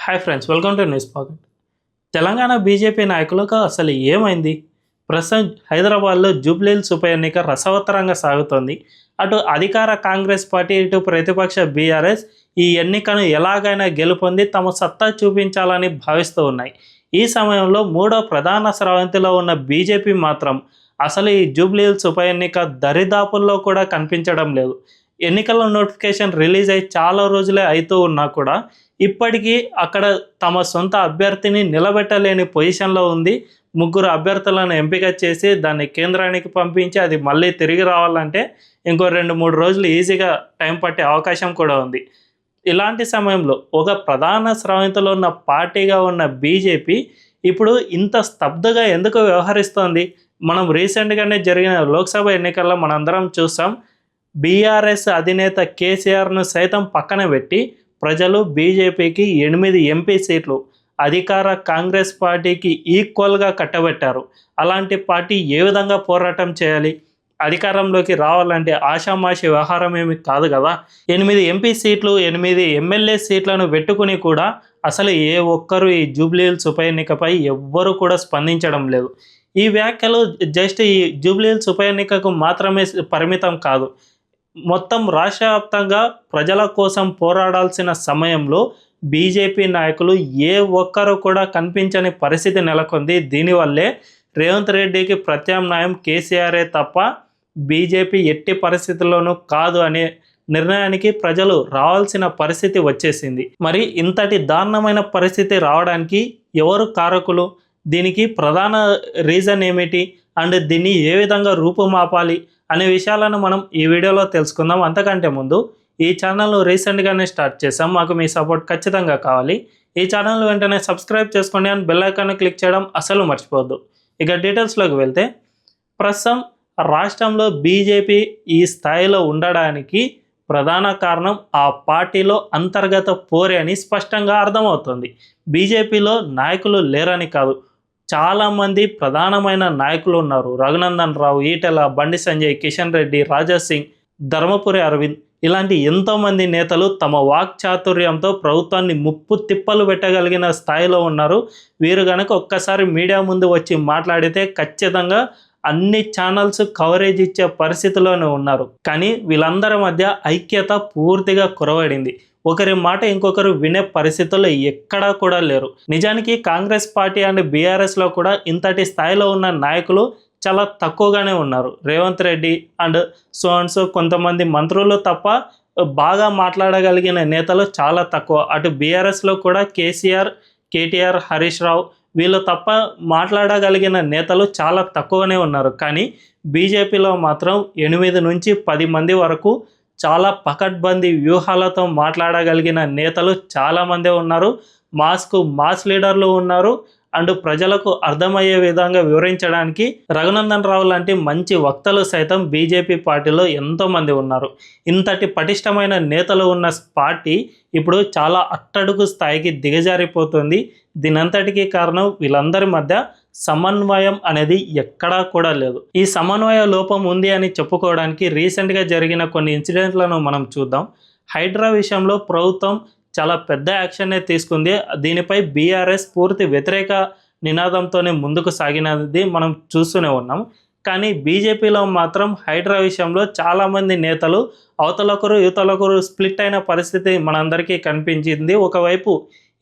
Hi friends, welcome to news pocket. Telangana BJP నాయకులకు అసలు ఏమైంది? ప్రస్తుతం హైదరాబాద్లో జూబ్లీహిల్స్ ఉప ఎన్నిక రసవత్తరంగా సాగుతోంది. అటు అధికార కాంగ్రెస్ పార్టీ, ఇటు ప్రతిపక్ష బీఆర్ఎస్ ఈ ఎన్నికను ఎలాగైనా గెలుపొంది తమ సత్తా చూపించాలని భావిస్తూ ఉన్నాయి. ఈ సమయంలో మూడో ప్రధాన స్రవంతిలో ఉన్న బీజేపీ మాత్రం అసలు ఈ జూబ్లీహిల్స్ ఉప ఎన్నిక దరిదాపుల్లో కూడా కనిపించడం లేదు. ఎన్నికల నోటిఫికేషన్ రిలీజ్ అయ్యి చాలా రోజులే అవుతూ ఉన్నా కూడా ఇప్పటికీ అక్కడ తమ సొంత అభ్యర్థిని నిలబెట్టలేని పొజిషన్లో ఉంది. ముగ్గురు అభ్యర్థులను ఎంపిక చేసి దాన్ని కేంద్రానికి పంపించి అది మళ్ళీ తిరిగి రావాలంటే ఇంకో 2-3 రోజులు ఈజీగా టైం పట్టే అవకాశం కూడా ఉంది. ఇలాంటి సమయంలో ఒక ప్రధాన స్రవంతిలో ఉన్న పార్టీగా ఉన్న బీజేపీ ఇప్పుడు ఇంత స్తబ్దుగా ఎందుకు వ్యవహరిస్తోంది? మనం రీసెంట్గానే జరిగిన లోక్సభ ఎన్నికల్లో మనందరం చూసాం. బీఆర్ఎస్ అధినేత కేసీఆర్ను సైతం పక్కన పెట్టి ప్రజలు బీజేపీకి 8 ఎంపీ సీట్లు అధికార కాంగ్రెస్ పార్టీకి ఈక్వల్గా కట్టబెట్టారు. అలాంటి పార్టీ ఏ విధంగా పోరాటం చేయాలి? అధికారంలోకి రావాలంటే ఆషామాషి వ్యవహారం ఏమి కాదు కదా. 8 ఎంపీ సీట్లు, 8 ఎమ్మెల్యే సీట్లను పెట్టుకుని కూడా అసలు ఏ ఒక్కరు ఈ జూబ్లీహిల్స్ ఉప ఎన్నికపై ఎవ్వరూ కూడా స్పందించడం లేదు. ఈ వ్యాఖ్యలు జస్ట్ ఈ జూబ్లీహిల్స్ ఉప ఎన్నికకు మాత్రమే పరిమితం కాదు. మొత్తం రాష్ట్ర వ్యాప్తంగా ప్రజల కోసం పోరాడాల్సిన సమయంలో బీజేపీ నాయకులు ఏ ఒక్కరు కూడా కనిపించని పరిస్థితి నెలకొంది. దీనివల్లే రేవంత్ రెడ్డికి ప్రత్యామ్నాయం కేసీఆరే తప్ప బీజేపీ ఎట్టి పరిస్థితుల్లోనూ కాదు అనే నిర్ణయానికి ప్రజలు రావాల్సిన పరిస్థితి వచ్చేసింది. మరి ఇంతటి దారుణమైన పరిస్థితి రావడానికి ఎవరు కారకులు? దీనికి ప్రధాన రీజన్ ఏమిటి? అండ్ దీన్ని ఏ విధంగా రూపుమాపాలి అనే విషయాలను మనం ఈ వీడియోలో తెలుసుకుందాం. అంతకంటే ముందు ఈ ఛానల్ను రీసెంట్గానే స్టార్ట్ చేసాం, మాకు మీ సపోర్ట్ ఖచ్చితంగా కావాలి. ఈ ఛానల్ వెంటనే సబ్స్క్రైబ్ చేసుకోండి అండ్ బెల్ ఐకాన్ క్లిక్ చేయడం అసలు మర్చిపోవద్దు. ఇక డీటెయిల్స్లోకి వెళ్తే, ప్రస్తుతం రాష్ట్రంలో బీజేపీ ఈ స్థాయిలో ఉండడానికి ప్రధాన కారణం ఆ పార్టీలో అంతర్గత పోరే అని స్పష్టంగా అర్థమవుతుంది. బీజేపీలో నాయకులు లేరని కాదు, చాలామంది ప్రధానమైన నాయకులు ఉన్నారు. రఘునందన్ రావు, ఈటెల, బండి సంజయ్, కిషన్ రెడ్డి, రాజా సింగ్, ధర్మపురి అరవింద్ ఇలాంటి ఎంతోమంది నేతలు తమ వాక్చాతుర్యంతో ప్రభుత్వాన్ని ముప్పు తిప్పలు పెట్టగలిగిన స్థాయిలో ఉన్నారు. వీరు కనుక ఒక్కసారి మీడియా ముందు వచ్చి మాట్లాడితే ఖచ్చితంగా అన్ని ఛానల్స్ కవరేజ్ ఇచ్చే పరిస్థితిలోనే ఉన్నారు. కానీ వీళ్ళందరి మధ్య ఐక్యత పూర్తిగా కొరవడింది. ఒకరి మాట ఇంకొకరు వినే పరిస్థితుల్లో ఎక్కడా కూడా లేరు. నిజానికి కాంగ్రెస్ పార్టీ అండ్ బీఆర్ఎస్లో కూడా ఇంతటి స్థాయిలో ఉన్న నాయకులు చాలా తక్కువగానే ఉన్నారు. రేవంత్ రెడ్డి అండ్ సో కొంతమంది మంత్రులు తప్ప బాగా మాట్లాడగలిగిన నేతలు చాలా తక్కువ. అటు బీఆర్ఎస్లో కూడా కేసీఆర్, కేటీఆర్, హరీష్ రావు వీళ్ళు తప్ప మాట్లాడగలిగిన నేతలు చాలా తక్కువనే ఉన్నారు. కానీ బీజేపీలో మాత్రం 8 నుంచి 10 మంది వరకు చాలా పకడ్బందీ వ్యూహాలతో మాట్లాడగలిగిన నేతలు చాలామందే ఉన్నారు. మాస్ లీడర్లు ఉన్నారు. అండ్ ప్రజలకు అర్థమయ్యే విధంగా వివరించడానికి రఘునందన్ రావు లాంటి మంచి వక్తలు సైతం బీజేపీ పార్టీలో ఎంతోమంది ఉన్నారు. ఇంతటి పటిష్టమైన నేతలు ఉన్న పార్టీ ఇప్పుడు చాలా అట్టడుగు స్థాయికి దిగజారిపోతుంది. దీనంతటికీ కారణం వీళ్ళందరి మధ్య సమన్వయం అనేది ఎక్కడా కూడా లేదు. ఈ సమన్వయ లోపం ఉంది అని చెప్పుకోవడానికి రీసెంట్గా జరిగిన కొన్ని ఇన్సిడెంట్లను మనం చూద్దాం. హైడ్రా విషయంలో ప్రభుత్వం చాలా పెద్ద యాక్షన్నే తీసుకుంది. దీనిపై బీఆర్ఎస్ పూర్తి వ్యతిరేక నినాదంతోనే ముందుకు సాగినది మనం చూస్తూనే ఉన్నాం. కానీ బీజేపీలో మాత్రం హైడ్రా విషయంలో చాలామంది నేతలు అవతలొకరు యువతలొకరు స్ప్లిట్ అయిన పరిస్థితి మనందరికీ కనిపించింది. ఒకవైపు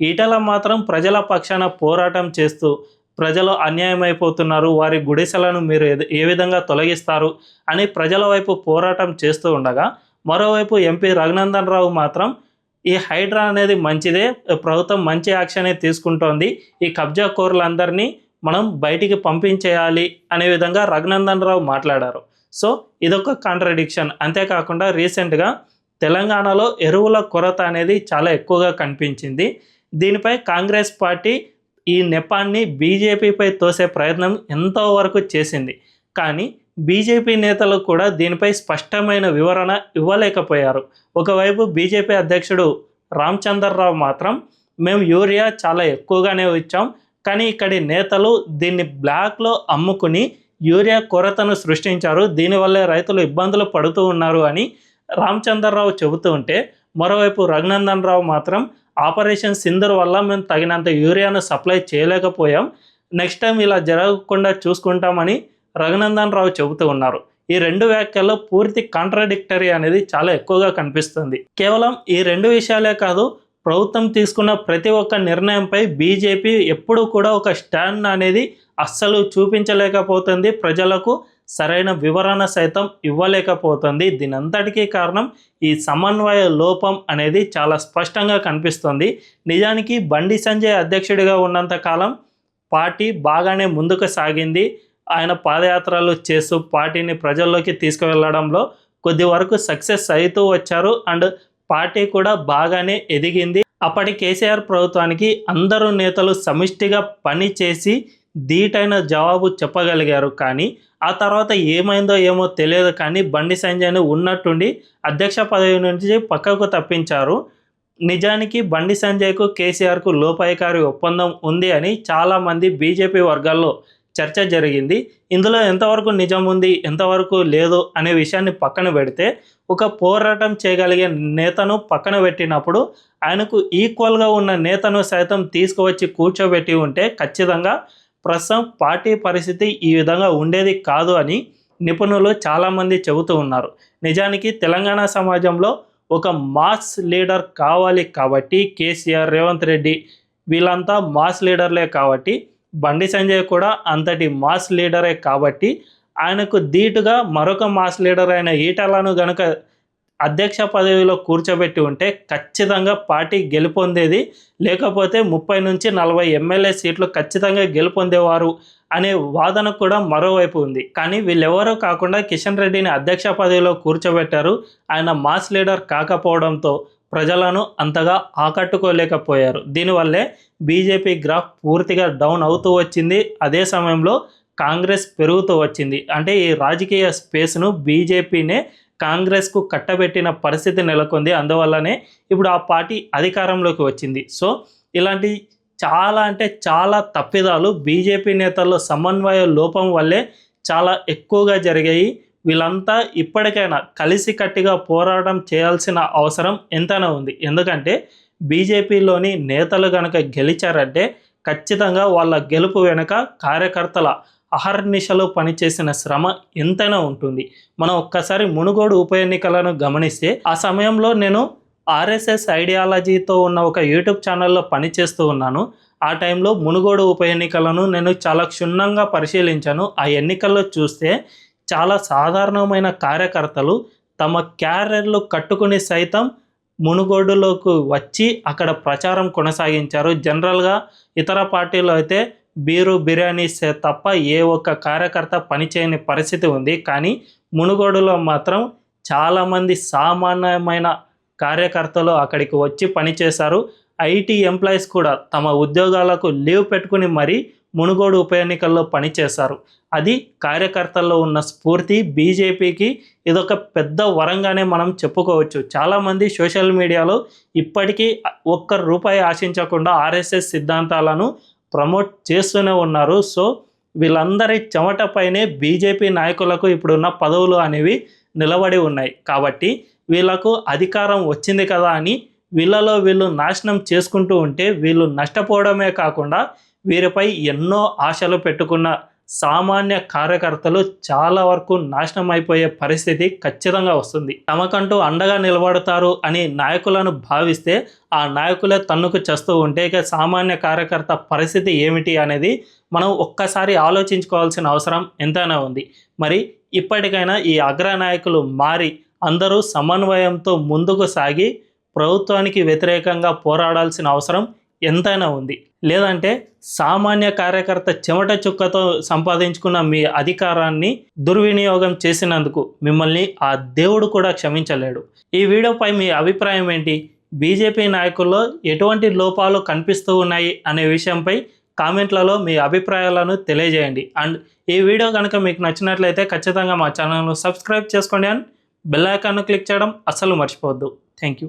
ఈటల మాత్రం ప్రజల పక్షాన పోరాటం చేస్తూ ప్రజలు అన్యాయం అయిపోతున్నారు, వారి గుడిసెలను మీరు ఏ విధంగా తొలగిస్తారు అని ప్రజల వైపు పోరాటం చేస్తూ ఉండగా, మరోవైపు ఎంపీ రఘునందన్ రావు మాత్రం ఈ హైడ్రా అనేది మంచిదే, ప్రభుత్వం మంచి యాక్షనే తీసుకుంటోంది, ఈ కబ్జా కోర్లందరినీ మనం బయటికి పంపించేయాలి అనే విధంగా రఘునందన్ రావు మాట్లాడారు. సో ఇదొక కాంట్రడిక్షన్. అంతేకాకుండా రీసెంట్గా తెలంగాణలో ఎరువుల కొరత అనేది చాలా ఎక్కువగా కనిపించింది. దీనిపై కాంగ్రెస్ పార్టీ ఈ నెపాన్ని బీజేపీపై తోసే ప్రయత్నం ఎంతో వరకు చేసింది. కానీ బీజేపీ నేతలు కూడా దీనిపై స్పష్టమైన వివరణ ఇవ్వలేకపోయారు. ఒకవైపు బీజేపీ అధ్యక్షుడు రామచంద్రరావు మాత్రం మేము యూరియా చాలా ఎక్కువగానే ఇచ్చాం, కానీ ఇక్కడి నేతలు దీన్ని బ్లాక్లో అమ్ముకుని యూరియా కొరతను సృష్టించారు, దీనివల్లే రైతులు ఇబ్బందులు పడుతూ ఉన్నారు అని రామచంద్రరావు చెబుతూ ఉంటే, మరోవైపు రఘునందన్ రావు మాత్రం ఆపరేషన్ సింధూర్ వల్ల మేము తగినంత యూరియాను సప్లై చేయలేకపోయాం, నెక్స్ట్ టైం ఇలా జరగకుండా చూసుకుంటామని రఘునందన్ రావు చెబుతూ ఉన్నారు. ఈ రెండు వ్యాఖ్యల్లో పూర్తి కాంట్రాడిక్టరీ అనేది చాలా ఎక్కువగా కనిపిస్తుంది. కేవలం ఈ రెండు విషయాలే కాదు, ప్రభుత్వం తీసుకున్న ప్రతి ఒక్క నిర్ణయంపై బీజేపీ ఎప్పుడూ కూడా ఒక స్టాండ్ అనేది అస్సలు చూపించలేకపోతుంది, ప్రజలకు సరైన వివరణ సైతం ఇవ్వలేకపోతుంది. దీనంతటికీ కారణం ఈ సమన్వయ లోపం అనేది చాలా స్పష్టంగా కనిపిస్తుంది. నిజానికి బండి సంజయ్ అధ్యక్షుడిగా ఉన్నంత కాలం పార్టీ బాగానే ముందుకు సాగింది. ఆయన పాదయాత్రలు చేస్తూ పార్టీని ప్రజల్లోకి తీసుకువెళ్ళడంలో కొద్ది వరకు సక్సెస్ అవుతూ వచ్చారు. అండ్ పార్టీ కూడా బాగానే ఎదిగింది. అప్పటి కేసీఆర్ ప్రభుత్వానికి అందరూ నేతలు సమిష్టిగా పని చేసి ధీటైన జవాబు చెప్పగలిగారు. కానీ ఆ తర్వాత ఏమైందో ఏమో తెలియదు, కానీ బండి సంజయ్ని ఉన్నట్టుండి అధ్యక్ష పదవి నుంచి పక్కకు తప్పించారు. నిజానికి బండి సంజయ్కు కేసీఆర్కు లోపాయికారి ఒప్పందం ఉంది అని చాలామంది బీజేపీ వర్గాల్లో చర్చ జరిగింది. ఇందులో ఎంతవరకు నిజం ఉంది, ఎంతవరకు లేదు అనే విషయాన్ని పక్కన పెడితే, ఒక పోరాటం చేయగలిగే నేతను పక్కన పెట్టినప్పుడు ఆయనకు ఈక్వల్గా ఉన్న నేతను సైతం తీసుకువచ్చి కూర్చోబెట్టి ఉంటే ఖచ్చితంగా ప్రస్తుతం పార్టీ పరిస్థితి ఈ విధంగా ఉండేది కాదు అని నిపుణులు చాలామంది చెబుతూ ఉన్నారు. నిజానికి తెలంగాణ సమాజంలో ఒక మాస్ లీడర్ కావాలి కాబట్టి కేసీఆర్, రేవంత్ రెడ్డి వీళ్ళంతా మాస్ లీడర్లే కాబట్టి, బండి సంజయ్ కూడా అంతటి మాస్ లీడరే కాబట్టి ఆయనకు ధీటుగా మరొక మాస్ లీడర్ అయిన ఈటలను గనుక అధ్యక్ష పదవిలో కూర్చోబెట్టి ఉంటే ఖచ్చితంగా పార్టీ గెలుపొందేది. లేకపోతే 30 నుంచి 40 ఎమ్మెల్యే సీట్లు ఖచ్చితంగా గెలుపొందేవారు అనే వాదన కూడా మరోవైపు ఉంది. కానీ వీళ్ళెవరూ కాకుండా కిషన్ రెడ్డిని అధ్యక్ష పదవిలో కూర్చోబెట్టారు. ఆయన మాస్ లీడర్ కాకపోవడంతో ప్రజలను అంతగా ఆకట్టుకోలేకపోయారు. దీనివల్లే బీజేపీ గ్రాఫ్ పూర్తిగా డౌన్ అవుతూ వచ్చింది. అదే సమయంలో కాంగ్రెస్ పెరుగుతూ వచ్చింది. అంటే ఈ రాజకీయ స్పేస్ను బీజేపీనే కాంగ్రెస్కు కట్టబెట్టిన పరిస్థితి నెలకొంది. అందువల్లనే ఇప్పుడు ఆ పార్టీ అధికారంలోకి వచ్చింది. సో ఇలాంటి చాలా అంటే చాలా తప్పిదాలు బీజేపీ నేతల్లో సమన్వయ లోపం వల్లే చాలా ఎక్కువగా జరిగాయి. వీళ్ళంతా ఇప్పటికైనా కలిసికట్టుగా పోరాటం చేయాల్సిన అవసరం ఎంతైనా ఉంది. ఎందుకంటే బీజేపీలోని నేతలు కనుక గెలిచారంటే ఖచ్చితంగా వాళ్ళ గెలుపు వెనుక కార్యకర్తల అహర్నిశలు పనిచేసిన శ్రమ ఎంతైనా ఉంటుంది. మనం ఒక్కసారి మునుగోడు ఉప ఎన్నికలను గమనిస్తే, ఆ సమయంలో నేను ఆర్ఎస్ఎస్ ఐడియాలజీతో ఉన్న ఒక యూట్యూబ్ ఛానల్లో పనిచేస్తూ ఉన్నాను. ఆ టైంలో మునుగోడు ఉప ఎన్నికలను నేను చాలా క్షుణ్ణంగా పరిశీలించాను. ఆ ఎన్నికల్లో చూస్తే చాలా సాధారణమైన కార్యకర్తలు తమ క్యారియర్లు కట్టుకుని సైతం మునుగోడులోకి వచ్చి అక్కడ ప్రచారం కొనసాగించారు. జనరల్గా ఇతర పార్టీలో అయితే బీరు బిర్యానీస్ తప్ప ఏ ఒక్క కార్యకర్త పనిచేయని పరిస్థితి ఉంది. కానీ మునుగోడులో మాత్రం చాలామంది సామాన్యమైన కార్యకర్తలు అక్కడికి వచ్చి పనిచేశారు. ఐటీ ఎంప్లాయీస్ కూడా తమ ఉద్యోగాలకు లీవ్ పెట్టుకుని మరీ మునుగోడు ఉప ఎన్నికల్లో పనిచేశారు. అది కార్యకర్తల్లో ఉన్న స్ఫూర్తి. బీజేపీకి ఇదొక పెద్ద వరంగానే మనం చెప్పుకోవచ్చు. చాలామంది సోషల్ మీడియాలో ఇప్పటికీ ఒక్క రూపాయి ఆశించకుండా ఆర్ఎస్ఎస్ సిద్ధాంతాలను ప్రమోట్ చేస్తూనే ఉన్నారు. సో వీళ్ళందరి చెమటపైనే బీజేపీ నాయకులకు ఇప్పుడున్న పదవులు అనేవి నిలబడి ఉన్నాయి. కాబట్టి వీళ్ళకు అధికారం వచ్చింది కదా అని వీళ్ళలో వీళ్ళు నాశనం చేసుకుంటూ ఉంటే వీళ్ళు నష్టపోవడమే కాకుండా వీరిపై ఎన్నో ఆశలు పెట్టుకున్న సామాన్య కార్యకర్తలు చాలా వరకు నాశనం అయిపోయే పరిస్థితి ఖచ్చితంగా వస్తుంది. తమకంటూ అండగా నిలబడతారు అని నాయకులను భావిస్తే ఆ నాయకులే తన్నుకు చేస్తూ ఉంటే ఇక సామాన్య కార్యకర్త పరిస్థితి ఏమిటి అనేది మనం ఒక్కసారి ఆలోచించుకోవాల్సిన అవసరం ఎంతైనా ఉంది. మరి ఇప్పటికైనా ఈ అగ్రనాయకులు మారి అందరూ సమన్వయంతో ముందుకు సాగి ప్రభుత్వానికి వ్యతిరేకంగా పోరాడాల్సిన అవసరం ఎంతైనా ఉంది. లేదంటే సామాన్య కార్యకర్త చెమట చుక్కతో సంపాదించుకున్న మీ అధికారాన్ని దుర్వినియోగం చేసినందుకు మిమ్మల్ని ఆ దేవుడు కూడా క్షమించలేడు. ఈ వీడియోపై మీ అభిప్రాయం ఏంటి? బీజేపీ నాయకుల్లో ఎటువంటి లోపాలు కనిపిస్తూ ఉన్నాయి అనే విషయంపై కామెంట్లలో మీ అభిప్రాయాలను తెలియజేయండి. అండ్ ఈ వీడియో కనుక మీకు నచ్చినట్లయితే ఖచ్చితంగా మా ఛానల్ను సబ్స్క్రైబ్ చేసుకోండి అండ్ బెల్ ఐకాన్ను క్లిక్ చేయడం అస్సలు మర్చిపోవద్దు. Thank you.